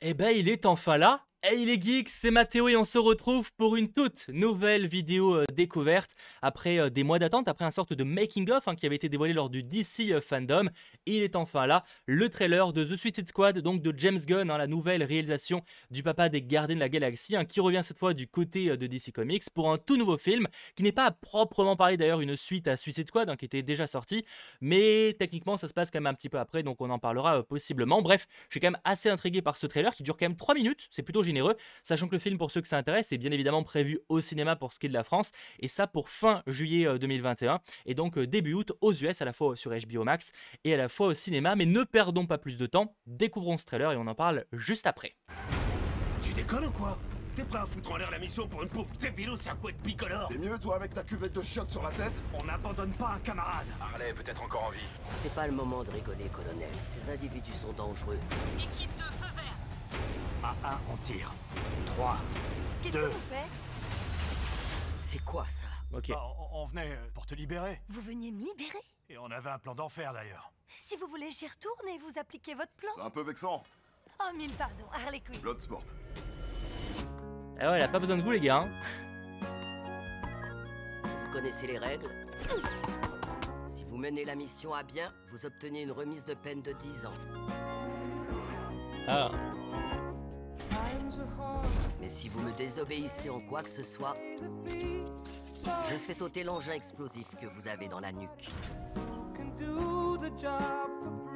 Eh ben, il est enfin là. Hey les geeks, c'est Mathéo et on se retrouve pour une toute nouvelle vidéo découverte. Après des mois d'attente, après un sorte de making-of qui avait été dévoilé lors du DC Fandom. Il est enfin là, le trailer de The Suicide Squad, donc de James Gunn, la nouvelle réalisation du papa des Gardiens de la Galaxie, qui revient cette fois du côté de DC Comics pour un tout nouveau film, qui n'est pas à proprement parler d'ailleurs une suite à Suicide Squad, qui était déjà sorti, mais techniquement ça se passe quand même un petit peu après, donc on en parlera possiblement. Bref, je suis quand même assez intrigué par ce trailer qui dure quand même 3 minutes, c'est plutôt généreux, sachant que le film, pour ceux que ça intéresse, est bien évidemment prévu au cinéma pour ce qui est de la France, et ça pour fin juillet 2021, et donc début août aux US, à la fois sur HBO Max et à la fois au cinéma. Mais ne perdons pas plus de temps, découvrons ce trailer et on en parle juste après. Tu déconnes ou quoi? T'es prêt à foutre en l'air la mission pour une pauvre débilos cercouette bicolore? T'es mieux, toi, avec ta cuvette de chiottes sur la tête? On n'abandonne pas un camarade. Harley est peut-être encore en vie. C'est pas le moment de rigoler, colonel. Ces individus sont dangereux. Équipe de feu vert. À 1, on tire. 3, Qu'est-ce 2... que vous faites? C'est quoi ça? Ok. Bah, on venait pour te libérer. Vous veniez me libérer? Et on avait un plan d'enfer d'ailleurs. Si vous voulez, j'y retourne et vous appliquez votre plan. C'est un peu vexant. Oh, mille pardons, Harley Quinn. Bloodsport. Ah ouais, elle a pas besoin de vous les gars. Vous connaissez les règles? Si vous menez la mission à bien, vous obtenez une remise de peine de 10 ans. Ah. Mais si vous me désobéissez en quoi que ce soit, je fais sauter l'engin explosif que vous avez dans la nuque.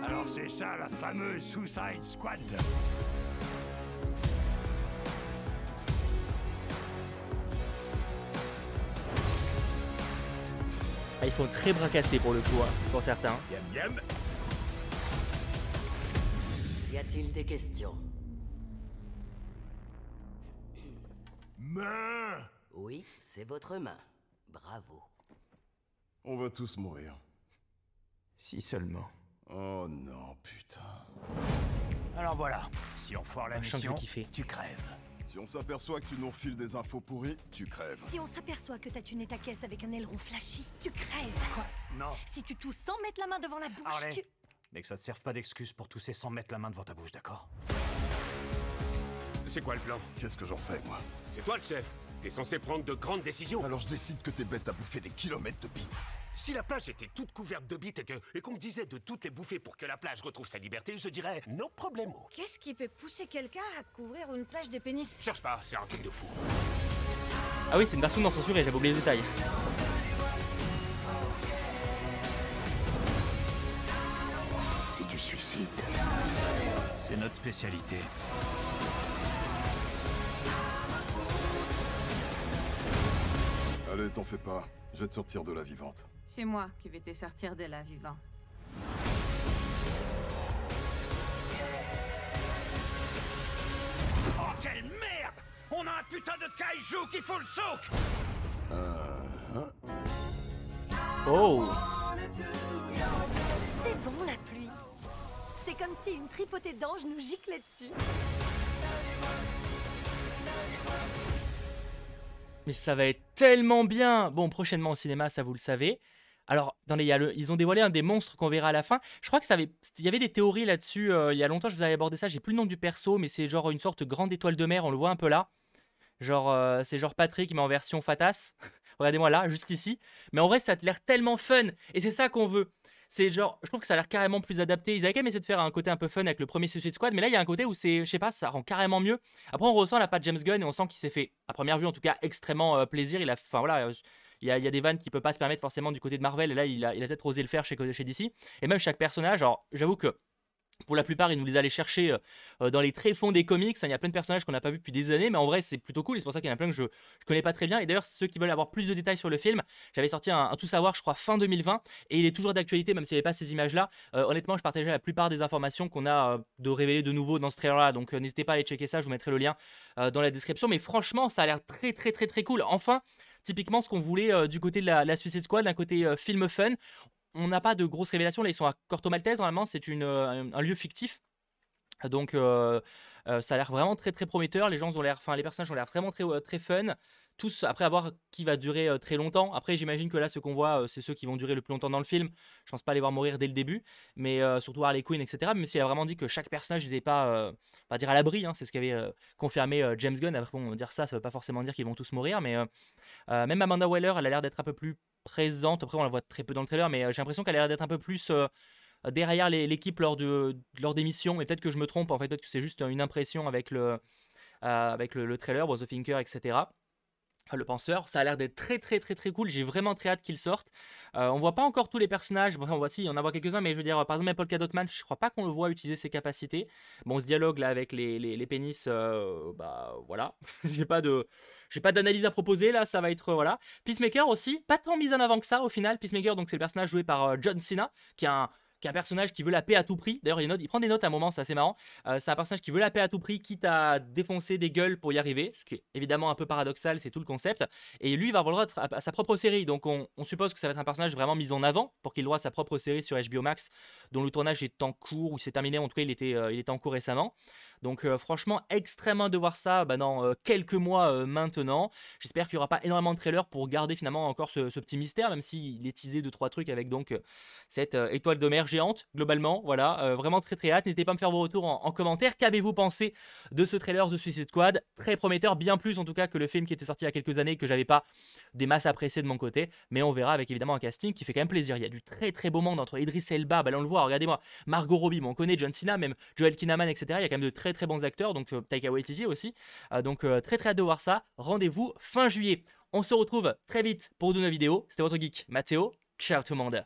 Alors c'est ça la fameuse Suicide Squad. Ah, ils font très bras cassés pour le coup, pour certains. Yam yam. Y a-t-il des questions? Main. Oui, c'est votre main. Bravo. On va tous mourir. Si seulement. Oh non, putain. Alors voilà, si on foire la Je sens que mission, je vais kiffer. tu crèves. Si on s'aperçoit que tu nous refiles des infos pourries, tu crèves. Si on s'aperçoit que t'as tuné ta caisse avec un aileron flashy, tu crèves. Quoi? Non. Si tu tousses sans mettre la main devant la bouche, Harley. tu... Mais que ça te serve pas d'excuse pour tousser sans mettre la main devant ta bouche, d'accord? C'est quoi le plan? Qu'est-ce que j'en sais, moi? C'est toi le chef. T'es censé prendre de grandes décisions. Alors je décide que t'es bête à bouffer des kilomètres de bites. Si la plage était toute couverte de bites et qu'on me disait de toutes les bouffer pour que la plage retrouve sa liberté, je dirais no problemo. Qu'est-ce qui peut pousser quelqu'un à couvrir une plage de pénis? Cherche pas, c'est un truc de fou. Ah oui, c'est une version non censurée, j'avais oublié les détails. C'est du suicide. C'est notre spécialité. Allez, t'en fais pas. Je vais te sortir de la vivante. C'est moi qui vais te sortir de là vivant. Oh quelle merde! On a un putain de kaiju qui fout le souk! Oh. C'est bon la pluie. C'est comme si une tripotée d'anges nous giclait dessus. Mais ça va être tellement bien. Bon, prochainement au cinéma, ça vous le savez. Alors, attendez, ils ont dévoilé un des monstres qu'on verra à la fin. Je crois que il y avait des théories là-dessus. Il y a longtemps, je vous avais abordé ça. J'ai plus le nom du perso, mais c'est genre une sorte de grande étoile de mer. On le voit un peu là. Genre, c'est genre Patrick, mais en version Fatas. Regardez-moi là, juste ici. Mais en vrai, ça a l'air tellement fun. Et c'est ça qu'on veut. C'est genre, je trouve que ça a l'air carrément plus adapté. Ils avaient quand même essayé de faire un côté un peu fun avec le premier Suicide Squad, mais là il y a un côté où c'est, je sais pas, ça rend carrément mieux. Après on ressent la patte James Gunn et on sent qu'il s'est fait, à première vue en tout cas, extrêmement plaisir. Enfin voilà, il y a des vannes qu'il peut pas se permettre forcément du côté de Marvel, et là il a peut-être osé le faire chez DC. Et même chaque personnage, alors j'avoue que pour la plupart, ils nous les allaient chercher dans les tréfonds des comics. Il y a plein de personnages qu'on n'a pas vus depuis des années, mais en vrai, c'est plutôt cool. Et c'est pour ça qu'il y en a plein que je connais pas très bien. Et d'ailleurs, ceux qui veulent avoir plus de détails sur le film, j'avais sorti un tout savoir, je crois, fin 2020. Et il est toujours d'actualité, même s'il n'y avait pas ces images-là. Honnêtement, je partageais la plupart des informations qu'on a de révéler de nouveau dans ce trailer-là. Donc, n'hésitez pas à aller checker ça. Je vous mettrai le lien dans la description. Mais franchement, ça a l'air très, très, très, très cool. Enfin, typiquement, ce qu'on voulait du côté de la Suicide Squad, d'un côté film fun. On n'a pas de grosses révélations. Là, ils sont à Corto Maltese, normalement. C'est un lieu fictif. Donc ça a l'air vraiment très très prometteur. Les gens ont l'air, enfin les personnages ont l'air vraiment très fun. Tous, après, à voir qui va durer très longtemps. Après, j'imagine que là, ceux qu'on voit, c'est ceux qui vont durer le plus longtemps dans le film. Je pense pas les voir mourir dès le début, mais surtout Harley Quinn, etc. Même s'il a vraiment dit que chaque personnage n'était pas, on va dire, à l'abri, hein, c'est ce qu'avait confirmé James Gunn. Après, bon, dire ça veut pas forcément dire qu'ils vont tous mourir, mais même Amanda Waller, elle a l'air d'être un peu plus présente. Après, on la voit très peu dans le trailer, mais j'ai l'impression qu'elle a l'air d'être un peu plus derrière l'équipe lors des missions. Et peut-être que je me trompe, en fait, peut-être que c'est juste une impression avec le trailer, The Thinker, etc. Le penseur, ça a l'air d'être très cool. J'ai vraiment très hâte qu'il sorte. On voit pas encore tous les personnages. Enfin, on en voit quelques-uns, mais je veux dire, par exemple, Polka Dot Man, je crois pas qu'on le voit utiliser ses capacités. Bon, ce dialogue là avec les pénis, bah voilà. j'ai pas d'analyse à proposer là. Ça va être voilà. Peacemaker aussi, pas tant mis en avant que ça au final. Peacemaker, donc c'est le personnage joué par John Cena, qui est un personnage qui veut la paix à tout prix. D'ailleurs, il prend des notes à un moment, c'est assez marrant. C'est un personnage qui veut la paix à tout prix, quitte à défoncer des gueules pour y arriver, ce qui est évidemment un peu paradoxal, c'est tout le concept. Et lui, il va avoir le droit à sa propre série, donc on suppose que ça va être un personnage vraiment mis en avant pour qu'il ait le droit à sa propre série sur HBO Max, dont le tournage est en cours, ou s'est terminé, en tout cas il était en cours récemment. Donc franchement, extrêmement de voir ça dans quelques mois maintenant. J'espère qu'il n'y aura pas énormément de trailers pour garder finalement encore ce petit mystère, même s'il est teasé 2-3 trucs avec donc cette étoile de mer géante, globalement. Voilà, vraiment très hâte. N'hésitez pas à me faire vos retours en commentaire. Qu'avez-vous pensé de ce trailer de Suicide Squad? Très prometteur, bien plus en tout cas que le film qui était sorti il y a quelques années, que j'avais pas des masses appréciées de mon côté. Mais on verra, avec évidemment un casting qui fait quand même plaisir. Il y a du très beau monde entre Idris Elba, bah là on le voit, regardez-moi, Margot Robbie, bon, on connaît John Cena, même Joel Kinnaman, etc. Il y a quand même de très bons acteurs, donc Taika Waititi aussi. Donc très hâte de voir ça. Rendez-vous fin juillet. On se retrouve très vite pour de nouvelles vidéos. C'était votre geek Mathéo. Ciao tout le monde.